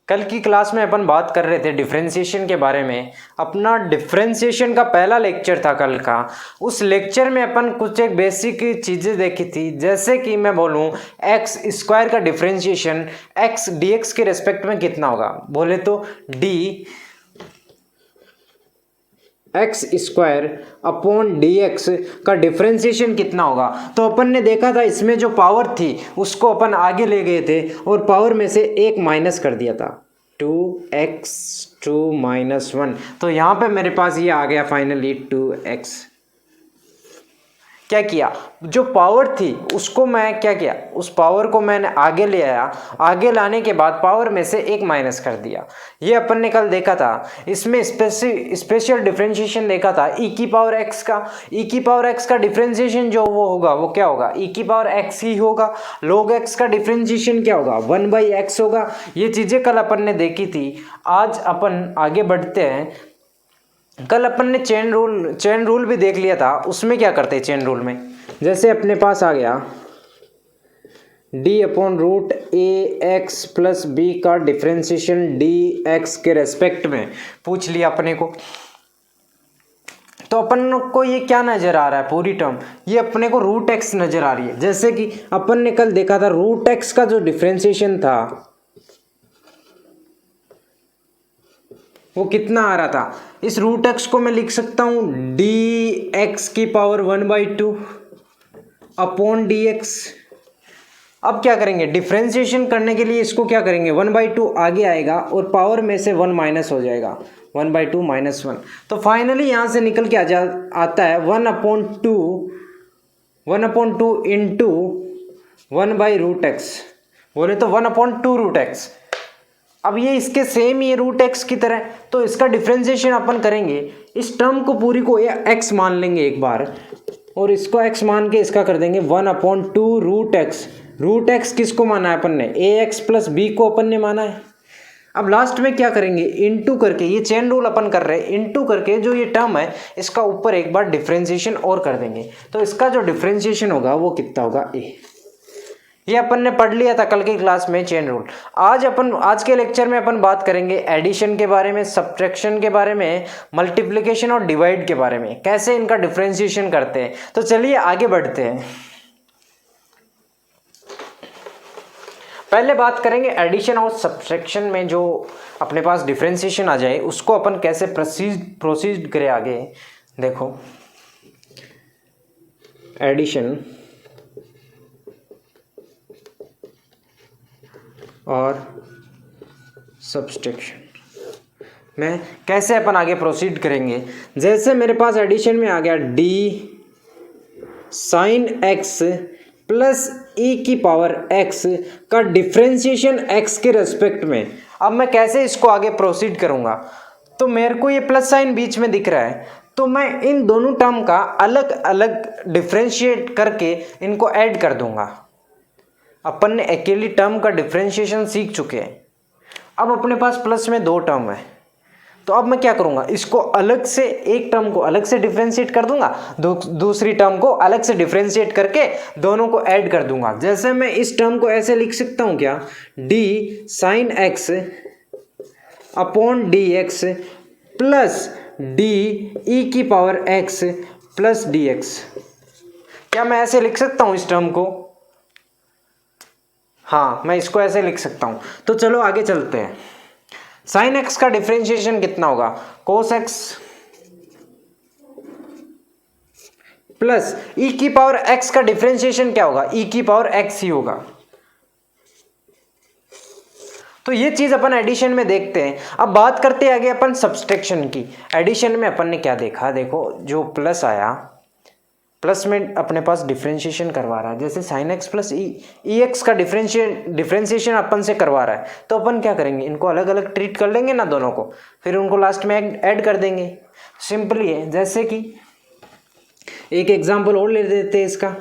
कल की क्लास में अपन बात कर रहे थे डिफरेंशिएशन के बारे में। अपना डिफरेंशिएशन का पहला लेक्चर था कल का। उस लेक्चर में अपन कुछ एक बेसिक चीज़ें देखी थी, जैसे कि मैं बोलूँ एक्स स्क्वायर का डिफरेंशिएशन एक्स डी एक्स के रेस्पेक्ट में कितना होगा। बोले तो D x square upon D x का डिफरेंशिएशन कितना होगा। तो अपन ने देखा था इसमें जो पावर थी उसको अपन आगे ले गए थे और पावर में से एक माइनस कर दिया था, 2x 2 - 1। तो यहाँ पे मेरे पास ये आ गया फाइनली 2x। क्या किया, जो पावर थी उसको मैं क्या किया, उस पावर को मैंने आगे ले आया। आगे लाने के बाद पावर में से एक माइनस कर दिया। ये अपन ने कल देखा था। इसमें स्पेशल डिफरेंशिएशन देखा था e की पावर x का। e की पावर x का डिफरेंशिएशन जो वो होगा वो क्या होगा, e की पावर x ही होगा। log x का डिफरेंशिएशन क्या होगा, 1/x होगा। ये चीज़ें कल अपन ने देखी थी। आज अपन आगे बढ़ते हैं। कल अपन ने चेन रूल भी देख लिया था। उसमें क्या करते हैं चेन रूल में, जैसे अपने पास आ गया d/√ax + b का डिफरेंशिएशन dx के रेस्पेक्ट में पूछ लिया अपने को। तो अपन को ये क्या नज़र आ रहा है, पूरी टर्म ये अपने को √x नज़र आ रही है। जैसे कि अपन ने कल देखा था √x का जो डिफरेंशिएशन था वो कितना आ रहा था। इस √x को मैं लिख सकता हूँ dx की पावर 1/2 अपॉन dx। अब क्या करेंगे, डिफरेंशिएशन करने के लिए इसको क्या करेंगे, 1/2 आगे आएगा और पावर में से 1 माइनस हो जाएगा, 1/2 - 1। तो फाइनली यहाँ से निकल के आता है 1/2 इंटू 1/√x। बोले तो 1/2√x। अब ये इसके सेम ही √x की तरह, तो इसका डिफरेंशिएशन अपन करेंगे। इस टर्म को पूरी को x मान लेंगे एक बार और इसको x मान के इसका कर देंगे 1/2√x। √x किसको माना है अपन ने, ax + b को अपन ने माना है। अब लास्ट में क्या करेंगे, इनटू करके, ये चेन रूल अपन कर रहे हैं, इनटू करके जो ये टर्म है इसका ऊपर एक बार डिफरेंशिएशन और कर देंगे। तो इसका जो डिफरेंशिएशन होगा वो कितना होगा, a। ये अपन ने पढ़ लिया था कल की क्लास में चेन रूल। आज के लेक्चर में अपन बात करेंगे एडिशन के बारे में, सब्ट्रैक्शन के बारे में, मल्टीप्लिकेशन और डिवाइड के बारे में, कैसे इनका डिफरेंशिएशन करते हैं। तो चलिए आगे बढ़ते हैं। पहले बात करेंगे एडिशन और सब्ट्रैक्शन में जो अपने पास डिफरेंशिएशन आ जाए उसको अपन कैसे प्रोसीड करें आगे। देखो, एडिशन और सब्ट्रैक्शन में कैसे अपन आगे प्रोसीड करेंगे। जैसे मेरे पास एडिशन में आ गया d sin x + e की पावर x का डिफरेंशिएशन x के रेस्पेक्ट में। अब मैं कैसे इसको आगे प्रोसीड करूंगा, तो मेरे को ये प्लस साइन बीच में दिख रहा है, तो मैं इन दोनों टर्म का अलग अलग डिफरेंशिएट करके इनको ऐड कर दूंगा। अपन ने अकेली टर्म का डिफरेंशिएशन सीख चुके हैं। अब अपने पास प्लस में 2 टर्म है, तो अब मैं क्या करूंगा, इसको अलग से, एक टर्म को अलग से डिफरेंशिएट कर दूंगा, दूसरी टर्म को अलग से डिफरेंशिएट करके दोनों को ऐड कर दूंगा। जैसे मैं इस टर्म को ऐसे लिख सकता हूं क्या, d sin x upon dx plus d e की पावर x प्लस dx। क्या मैं ऐसे लिख सकता हूं इस टर्म को? हाँ, मैं इसको ऐसे लिख सकता हूं। तो चलो आगे चलते हैं। साइन एक्स का डिफरेंशिएशन कितना होगा, कोस एक्स प्लस ई की पावर एक्स का डिफरेंशिएशन क्या होगा, ई की पावर एक्स ही होगा। तो ये चीज अपन एडिशन में देखते हैं। अब बात करते हैं आगे अपन सब्ट्रैक्शन की। एडिशन में अपन ने क्या देखा, देखो जो प्लस आया, प्लस में अपने पास डिफरेंशिएशन करवा रहा है। जैसे साइन एक्स प्लस ई एक्स का डिफरेंशिएशन अपन से करवा रहा है, तो अपन क्या करेंगे, इनको अलग अलग ट्रीट कर लेंगे ना दोनों को, फिर उनको लास्ट में ऐड कर देंगे। सिंपली है। जैसे कि एक एग्जांपल और ले देते हैं इसका,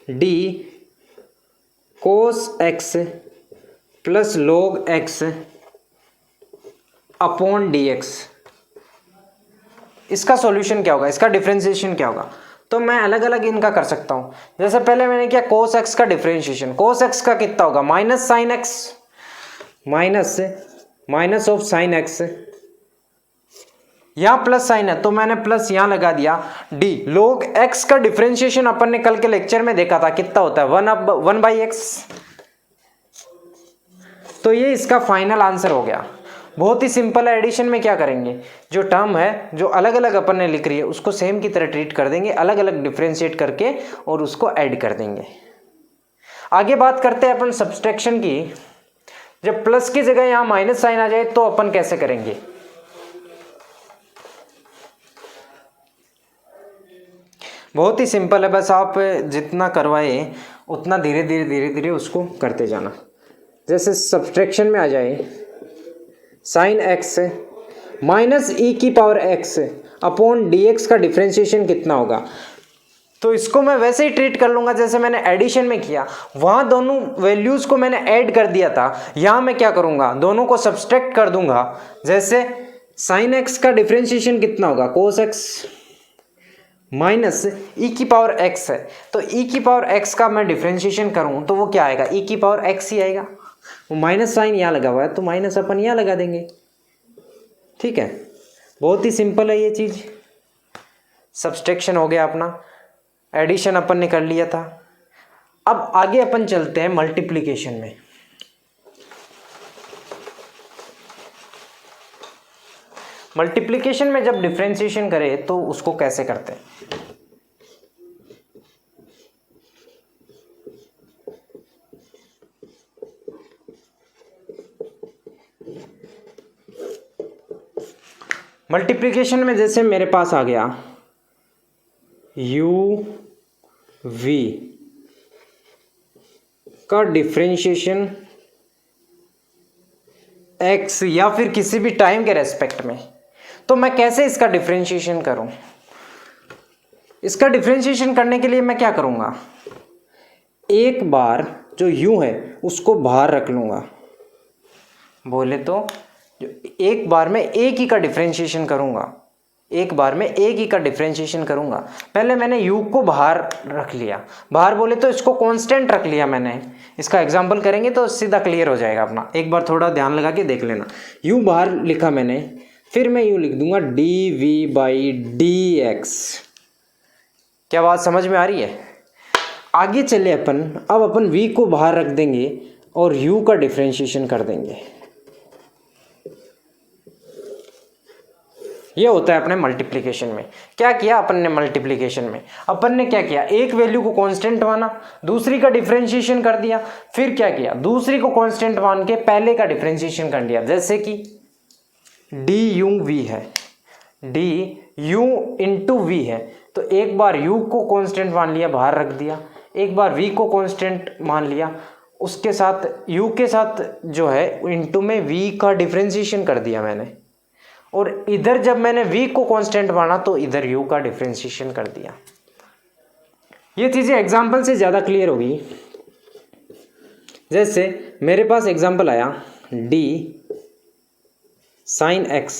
d cos X plus log x upon D x. इसका सॉल्यूशन क्या होगा, इसका डिफरेंशिएशन क्या होगा। तो मैं अलग अलग इनका कर सकता हूँ। जैसे पहले मैंने किया कोस एक्स का डिफरेंशिएशन, कोस एक्स का कितना होगा minus sine x, minus of sine x, यहाँ प्लस साइन है तो मैंने प्लस यहाँ लगा दिया डी। log x का डिफरेंशिएशन अपन ने कल के लेक्चर में देखा था कितना होता है 1/x। तो ये इसका फाइनल आंसर हो गया। बहुत ही सिंपल है। एडिशन में क्या करेंगे, जो टर्म है जो अलग अलग अपन ने लिख रही है उसको सेम की तरह ट्रीट कर देंगे, अलग अलग डिफरेंशिएट करके और उसको ऐड कर देंगे। आगे बात करते हैं अपन सब्सट्रैक्शन की। जब प्लस की जगह यहाँ माइनस साइन आ जाए तो अपन कैसे करेंगे। बहुत ही सिंपल है, बस आप जितना करवाए उतना धीरे धीरे उसको करते जाना। जैसे सब्सट्रैक्शन में आ जाए साइन एक्स माइनस ई की power X upon D x का डिफरेंशिएशन कितना होगा। तो इसको मैं वैसे ही ट्रीट कर लूँगा जैसे मैंने एडिशन में किया, वहाँ दोनों वैल्यूज़ को मैंने ऐड कर दिया था। यहाँ मैं क्या करूँगा, दोनों को सब्सट्रैक्ट कर दूंगा। जैसे साइन एक्स का डिफरेंशिएशन कितना होगा कोस एक्स माइनस ई की पावर एक्स है, तो ई की पावर एक्स का मैं डिफरेंशिएशन करूँ तो वो क्या आएगा, ई की पावर एक्स ही आएगा। वो माइनस साइन यहाँ लगा हुआ है तो माइनस अपन यहाँ लगा देंगे। ठीक है, बहुत ही सिंपल है ये चीज़। सब्सट्रैक्शन हो गया अपना, एडिशन अपन ने कर लिया था। अब आगे अपन चलते हैं मल्टीप्लिकेशन में। मल्टीप्लिकेशन में जब डिफरेंशिएशन करें तो उसको कैसे करते हैं। मल्टीप्लिकेशन में जैसे मेरे पास आ गया u v का डिफरेंशिएशन x या फिर किसी भी टाइम के रेस्पेक्ट में, तो मैं कैसे इसका डिफरेंशिएशन करूं। इसका डिफरेंशिएशन करने के लिए मैं क्या करूंगा, एक बार जो u है उसको बाहर रख लूंगा। बोले तो एक बार में एक ही का डिफरेंशिएशन करूंगा, एक बार में एक ही का डिफरेंशिएशन करूंगा। पहले मैंने u को बाहर रख लिया, बाहर बोले तो इसको कांस्टेंट रख लिया मैंने। इसका एग्जांपल करेंगे तो सीधा क्लियर हो जाएगा अपना, एक बार थोड़ा ध्यान लगा के देख लेना। u बाहर लिखा मैंने, फिर मैं u लिख दूंगा dv/dx। क्या बात समझ में आ रही है। आगे चले अपन, अब अपन v को बाहर रख देंगे और u का डिफरेंशिएशन कर देंगे। ये होता है अपने मल्टीप्लिकेशन में। क्या किया अपन ने मल्टीप्लिकेशन में, अपन ने क्या किया, एक वैल्यू को कांस्टेंट माना, दूसरी का डिफरेंशिएशन कर दिया। फिर क्या किया, दूसरी को कांस्टेंट मान के पहले का डिफरेंशिएशन कर दिया। जैसे कि डी यू वी है, डी यू इंटू वी है, तो एक बार u को कांस्टेंट मान लिया, बाहर रख दिया। एक बार v को कांस्टेंट मान लिया, उसके साथ u के साथ जो है इंटू में v का डिफरेंशिएशन कर दिया मैंने। और इधर जब मैंने v को कांस्टेंट माना तो इधर u का डिफरेंशिएशन कर दिया। ये चीज़ें एग्जाम्पल से ज़्यादा क्लियर होगी। जैसे मेरे पास एग्जाम्पल आया d sign x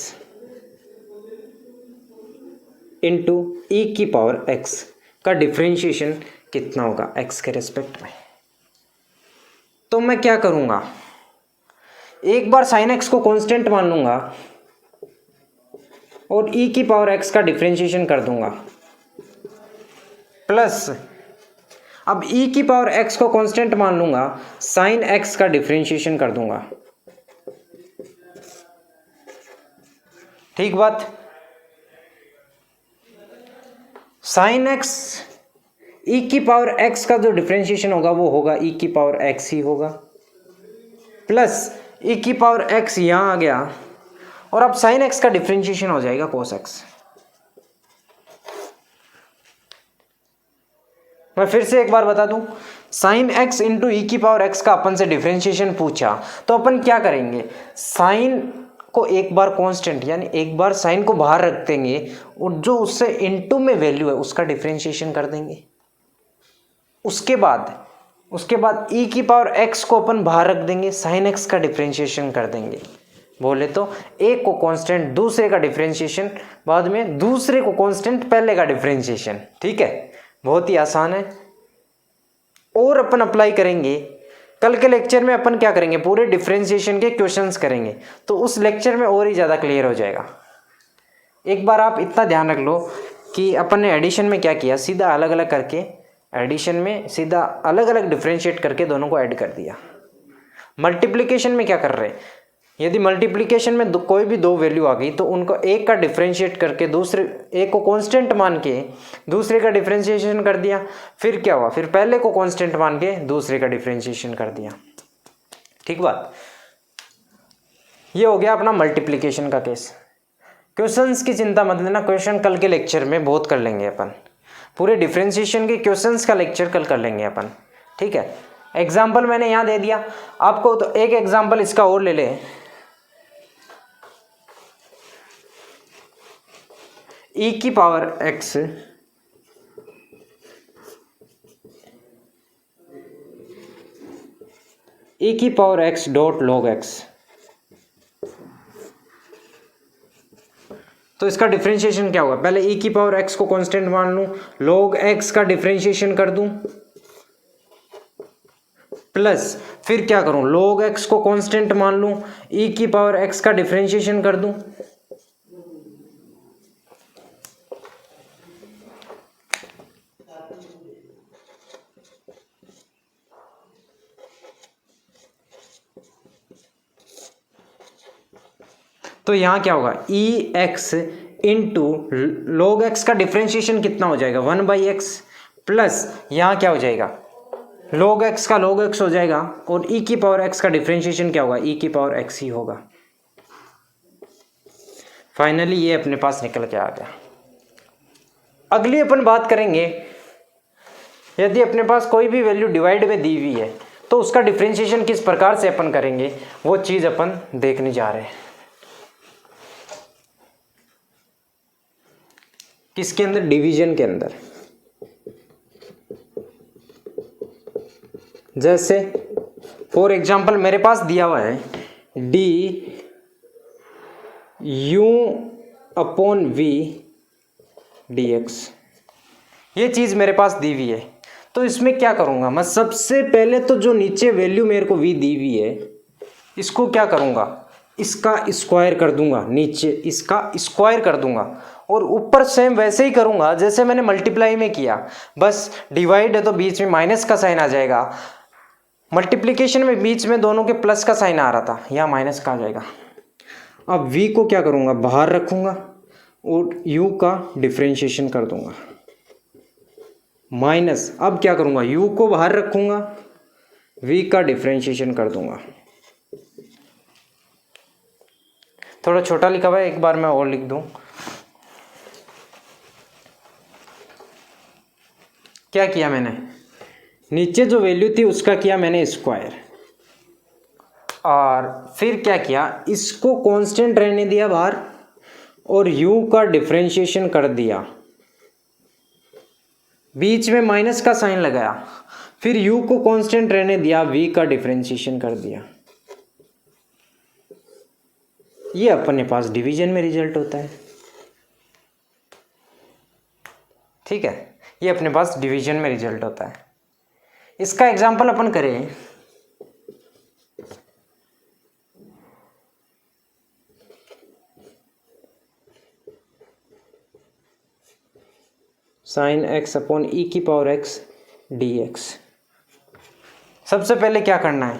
into E की पावर x का डिफरेंशिएशन कितना होगा x के रेस्पेक्ट में। तो मैं क्या करूँगा, एक बार साइन x को कांस्टेंट मान लूँगा और e की पावर x का डिफरेंशिएशन कर दूंगा, प्लस अब e की पावर x को कांस्टेंट मान लूंगा, साइन x का डिफरेंशिएशन कर दूंगा। ठीक बात। साइन x e की पावर x का जो डिफरेंशिएशन होगा वो होगा e की पावर x ही होगा, प्लस e की पावर x यहाँ आ गया और अब साइन x का डिफरेंशिएशन हो जाएगा कोस x। मैं फिर से एक बार बता दूं, साइन x इंटू ई की पावर x का अपन से डिफरेंशिएशन पूछा तो अपन क्या करेंगे, साइन को एक बार कांस्टेंट यानी एक बार साइन को बाहर रख देंगे और जो उससे इंटू में वैल्यू है उसका डिफरेंशिएशन कर देंगे। उसके बाद ई की पावर x को अपन बाहर रख देंगे, साइन x का डिफरेंशिएशन कर देंगे। बोले तो एक को कांस्टेंट दूसरे का डिफरेंशिएशन, बाद में दूसरे को कांस्टेंट पहले का डिफरेंशिएशन। ठीक है, बहुत ही आसान है। और अपन अप्लाई करेंगे कल के लेक्चर में। अपन क्या करेंगे, पूरे डिफरेंशिएशन के क्वेश्चंस करेंगे, तो उस लेक्चर में और ही ज़्यादा क्लियर हो जाएगा। एक बार आप इतना ध्यान रख लो कि अपन ने एडिशन में क्या किया, सीधा अलग अलग करके, एडिशन में सीधा अलग अलग डिफरेंशिएट करके दोनों को ऐड कर दिया। मल्टीप्लिकेशन में क्या कर रहे हैं, यदि मल्टीप्लिकेशन में कोई भी दो वैल्यू आ गई तो उनको एक का डिफरेंशिएट करके दूसरे, एक को कांस्टेंट मान के दूसरे का डिफरेंशिएशन कर दिया। फिर क्या हुआ, फिर पहले को कांस्टेंट मान के दूसरे का डिफरेंशिएशन कर दिया। ठीक बात, ये हो गया अपना मल्टीप्लिकेशन का केस। क्वेश्चंस की चिंता मत लेना, क्वेश्चन कल के लेक्चर में बहुत कर लेंगे अपन। पूरे डिफरेंशिएशन के क्वेश्चंस का लेक्चर कल कर लेंगे अपन। ठीक है, एग्जाम्पल मैंने यहाँ दे दिया आपको, तो एक एग्जाम्पल इसका और ले ले। e की power x dot log x, तो इसका डिफरेंशिएशन क्या होगा, पहले e की पावर x को कांस्टेंट मान लूं, log x का डिफरेंशिएशन कर दूं, प्लस फिर क्या करूं, log x को कांस्टेंट मान लूं, e की पावर x का डिफरेंशिएशन कर दूं। तो यहाँ क्या होगा, ई एक्स इंटू लॉग एक्स का डिफ्रेंशिएशन कितना हो जाएगा, 1/x, प्लस यहाँ क्या हो जाएगा, log x का log x हो जाएगा, और e की पावर x का डिफ्रेंशिएशन क्या होगा, e की पावर x ही होगा। फाइनली ये अपने पास निकल के आ गया। अगली अपन बात करेंगे, यदि अपने पास कोई भी वैल्यू डिवाइड में दी हुई है तो उसका डिफ्रेंशिएशन किस प्रकार से अपन करेंगे, वो चीज़ अपन देखने जा रहे हैं। किसके अंदर, डिवीजन के अंदर। जैसे फॉर एग्जांपल मेरे पास दिया हुआ है d u upon v d x, ये चीज़ मेरे पास दी हुई है। तो इसमें क्या करूँगा मैं, सबसे पहले तो जो नीचे वैल्यू मेरे को वी दी हुई है इसको क्या करूँगा, इसका स्क्वायर कर दूंगा, नीचे इसका स्क्वायर कर दूंगा, और ऊपर सेम वैसे ही करूंगा जैसे मैंने मल्टीप्लाई में किया, बस डिवाइड है तो बीच में माइनस का साइन आ जाएगा। मल्टीप्लिकेशन में बीच में दोनों के प्लस का साइन आ रहा था, यहाँ माइनस का आ जाएगा। अब v को क्या करूँगा, बाहर रखूँगा और u का डिफ्रेंशिएशन कर दूंगा, माइनस, अब क्या करूँगा, u को बाहर रखूँगा, v का डिफ्रेंशिएशन कर दूंगा। थोड़ा छोटा लिखा हुआ है, एक बार मैं और लिख दूं। क्या किया मैंने, नीचे जो वैल्यू थी उसका किया मैंने स्क्वायर, और फिर क्या किया, इसको कांस्टेंट रहने दिया बाहर और u का डिफरेंशिएशन कर दिया, बीच में माइनस का साइन लगाया, फिर u को कांस्टेंट रहने दिया, v का डिफरेंशिएशन कर दिया। ये अपने पास डिवीजन में रिजल्ट होता है। ठीक है, ये अपने पास डिवीजन में रिजल्ट होता है। इसका एग्जांपल अपन करें, साइन एक्स अपॉन ई की पावर एक्स डी एक्स। सबसे पहले क्या करना है,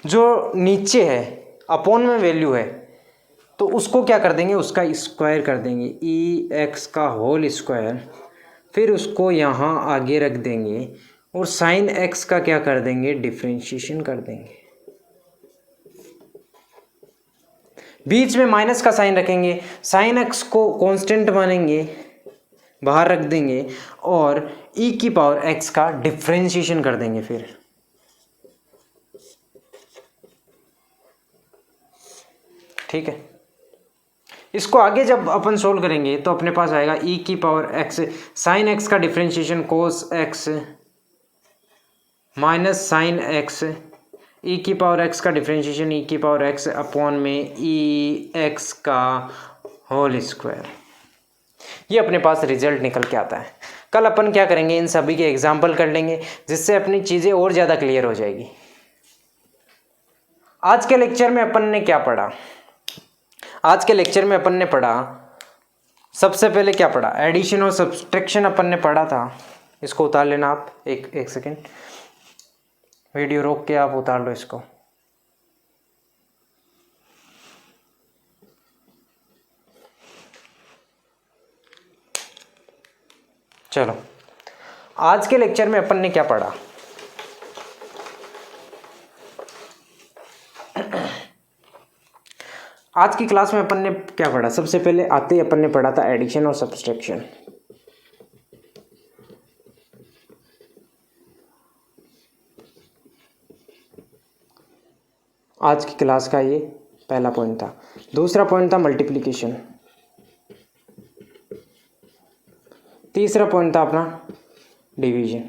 जो नीचे है अपॉन में वैल्यू है तो उसको क्या कर देंगे, उसका स्क्वायर कर देंगे, ई एक्स का होल स्क्वायर, फिर उसको यहाँ आगे रख देंगे और साइन एक्स का क्या कर देंगे, डिफरेंशिएशन कर देंगे। बीच में माइनस का साइन रखेंगे, साइन एक्स को कांस्टेंट मानेंगे, बाहर रख देंगे और ई की पावर एक्स का डिफरेंशिएशन कर देंगे। फिर ठीक है, इसको आगे जब अपन सोल्व करेंगे तो अपने पास आएगा ई की पावर एक्स, साइन एक्स का differentiation cos X minus sine X, E की पावर एक्स का डिफरेंशिएशन ई की पावर एक्स अपॉन में ई एक्स का होल स्क्वायर। ये अपने पास रिजल्ट निकल के आता है। कल अपन क्या करेंगे, इन सभी के एग्जाम्पल कर लेंगे जिससे अपनी चीज़ें और ज़्यादा क्लियर हो जाएगी। आज के लेक्चर में अपन ने क्या पढ़ा? आज के लेक्चर में अपन ने पढ़ा, सबसे पहले क्या पढ़ा? एडिशन और सब्सट्रैक्शन अपन ने पढ़ा था। इसको उतार लेना आप, एक सेकेंड, वीडियो रोक के आप उतार लो इसको। चलो, आज के लेक्चर में अपन ने क्या पढ़ा? आज की क्लास में अपन ने क्या पढ़ा? सबसे पहले आते ही अपन ने पढ़ा था एडिशन और सब्सट्रैक्शन। आज की क्लास का ये पहला पॉइंट था। दूसरा पॉइंट था मल्टीप्लिकेशन। तीसरा पॉइंट था अपना डिवीजन।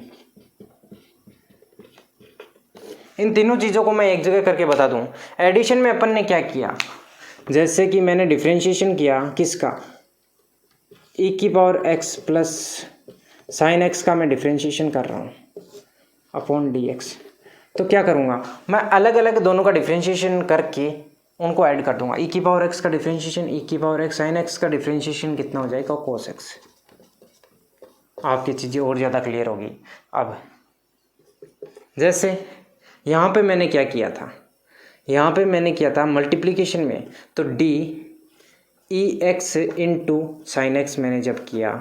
इन तीनों चीज़ों को मैं एक जगह करके बता दूं। एडिशन में अपन ने क्या किया, जैसे कि मैंने डिफरेंशिएशन किया किसका, e की power x plus sign x का मैं डिफरेंशिएशन कर रहा हूँ अपॉन dx। तो क्या करूँगा मैं, अलग अलग दोनों का डिफरेंशिएशन करके उनको ऐड कर दूंगा। e की पावर x का डिफरेंशिएशन, e की पावर x साइन x का डिफरेंशिएशन कितना हो जाएगा, cos x। आपकी चीज़ें और ज़्यादा क्लियर होगी। अब जैसे यहाँ पे मैंने क्या किया था, यहाँ पे मैंने किया था मल्टीप्लिकेशन में, तो D E X into sine x मैंने जब किया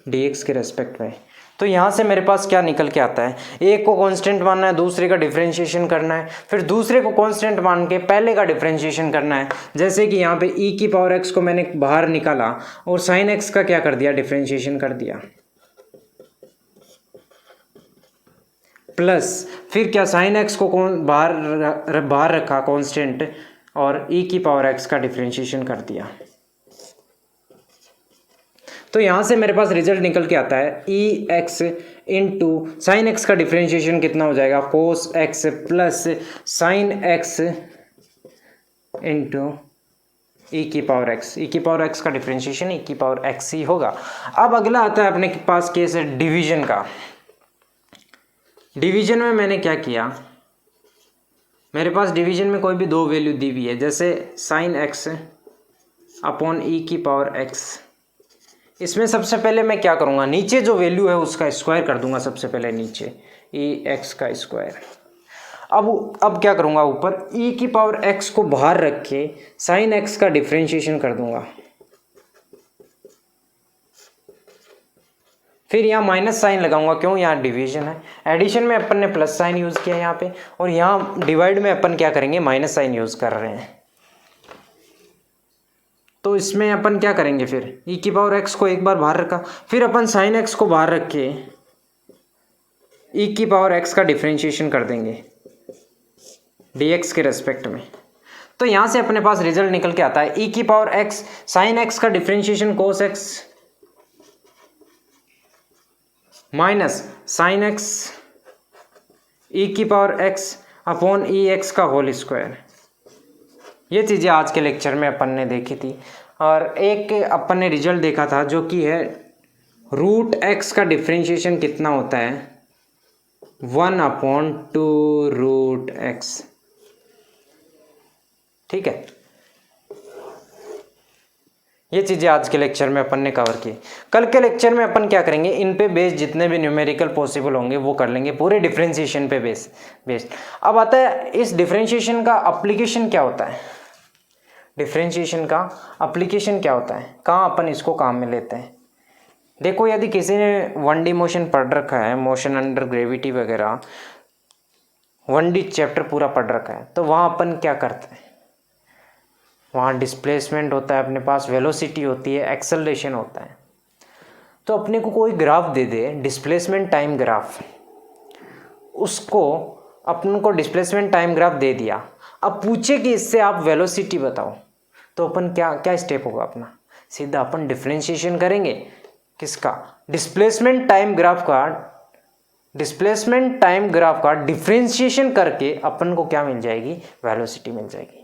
डी एक्स के रेस्पेक्ट में, तो यहाँ से मेरे पास क्या निकल के आता है, एक को कांस्टेंट मानना है, दूसरे का डिफरेंशिएशन करना है, फिर दूसरे को कांस्टेंट मान के पहले का डिफरेंशिएशन करना है। जैसे कि यहाँ पे e की पावर x को मैंने बाहर निकाला और साइन x का क्या कर दिया, डिफरेंशिएशन कर दिया, प्लस फिर क्या साइन x को बाहर रखा कांस्टेंट और e की पावर x का डिफरेंशिएशन कर दिया। तो यहाँ से मेरे पास रिजल्ट निकल के आता है E X into sine X का डिफरेंशिएशन कितना हो जाएगा, cos X plus sine X into E की पावर एक्स। ई की पावर एक्स का डिफरेंशिएशन ई की पावर एक्स ही होगा। अब अगला आता है अपने पास केस है डिवीजन का। डिवीजन में मैंने क्या किया, मेरे पास डिवीजन में कोई भी दो वैल्यू दी हुई है, जैसे साइन एक्स अपॉन ई की पावर एक्स। इसमें सबसे पहले मैं क्या करूँगा, नीचे जो वैल्यू है उसका स्क्वायर कर दूंगा। सबसे पहले नीचे ई एक्स का स्क्वायर। अब क्या करूँगा, ऊपर ई की पावर एक्स को बाहर रख के साइन एक्स का डिफरेंशिएशन कर दूंगा। फिर यहाँ माइनस साइन लगाऊंगा, क्यों, यहाँ डिवीजन है। एडिशन में अपन ने प्लस साइन यूज़ किया यहाँ पे, और यहाँ डिवाइड में अपन क्या करेंगे, माइनस साइन यूज़ कर रहे हैं। तो इसमें अपन क्या करेंगे, फिर e की पावर x को एक बार बाहर रखा, फिर अपन साइन x को बाहर रख के e की पावर x का डिफरेंशिएशन कर देंगे dx के रेस्पेक्ट में। तो यहाँ से अपने पास रिजल्ट निकल के आता है e की पावर x साइन x का differentiation cos x minus sine x e की power x upon e x का होल स्क्वायर। ये चीज़ें आज के लेक्चर में अपन ने देखी थी। और एक अपन ने रिजल्ट देखा था जो कि है रूट एक्स का डिफरेंशिएशन कितना होता है, 1/2 रूट एक्स। ठीक है, ये चीज़ें आज के लेक्चर में अपन ने कवर की। कल के लेक्चर में अपन क्या करेंगे, इन पे बेस जितने भी न्यूमेरिकल पॉसिबल होंगे वो कर लेंगे, पूरे डिफरेंशिएशन पे बेस्ड। अब आता है इस डिफरेंशिएशन का एप्लीकेशन क्या होता है। डिफरेंशिएशन का एप्लीकेशन क्या होता है, कहाँ अपन इसको काम में लेते हैं। देखो, यदि किसी ने 1D मोशन पढ़ रखा है, मोशन अंडर ग्रेविटी वगैरह 1D चैप्टर पूरा पढ़ रखा है, तो वहाँ अपन क्या करते हैं, वहाँ डिस्प्लेसमेंट होता है अपने पास, वेलोसिटी होती है, एक्सेलरेशन होता है। तो अपने को कोई ग्राफ दे दे, डिस्प्लेसमेंट टाइम ग्राफ, उसको अपन को डिस्प्लेसमेंट टाइम ग्राफ दे दिया, अब पूछे कि इससे आप वेलोसिटी बताओ, तो अपन क्या स्टेप होगा अपना, सीधा अपन डिफरेंशिएशन करेंगे किसका, डिस्प्लेसमेंट टाइम ग्राफ का डिफरेंशिएशन करके अपन को क्या मिल जाएगी, वेलोसिटी मिल जाएगी।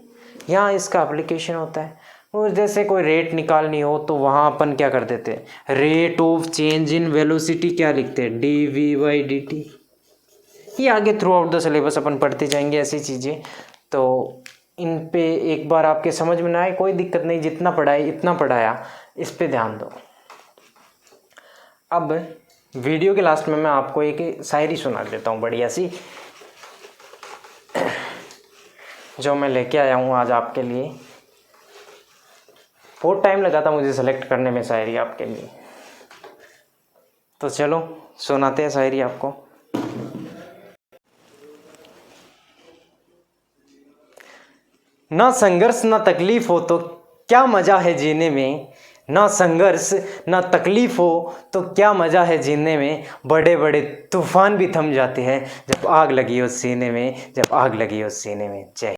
यहाँ इसका एप्लीकेशन होता है। और जैसे कोई रेट निकालनी हो तो वहाँ अपन क्या कर देते हैं, rate of change in velocity क्या लिखते हैं, dv/dt। ये आगे थ्रू आउट द सिलेबस अपन पढ़ते जाएंगे ऐसी चीज़ें, तो इन पे एक बार आपके समझ में ना आए कोई दिक्कत नहीं, जितना पढ़ाए इतना पढ़ाया, इस पे ध्यान दो। अब वीडियो के लास्ट में मैं आपको एक शायरी सुना देता हूँ बढ़िया सी, जो मैं लेके आया हूँ आज आपके लिए। बहुत टाइम लगा था मुझे सेलेक्ट करने में शायरी आपके लिए, तो चलो सुनाते हैं शायरी आपको। ना संघर्ष ना तकलीफ हो तो क्या मज़ा है जीने में, ना संघर्ष ना तकलीफ हो तो क्या मज़ा है जीने में, बड़े बड़े तूफान भी थम जाते हैं जब आग लगी हो सीने में, जब आग लगी हो सीने में। जय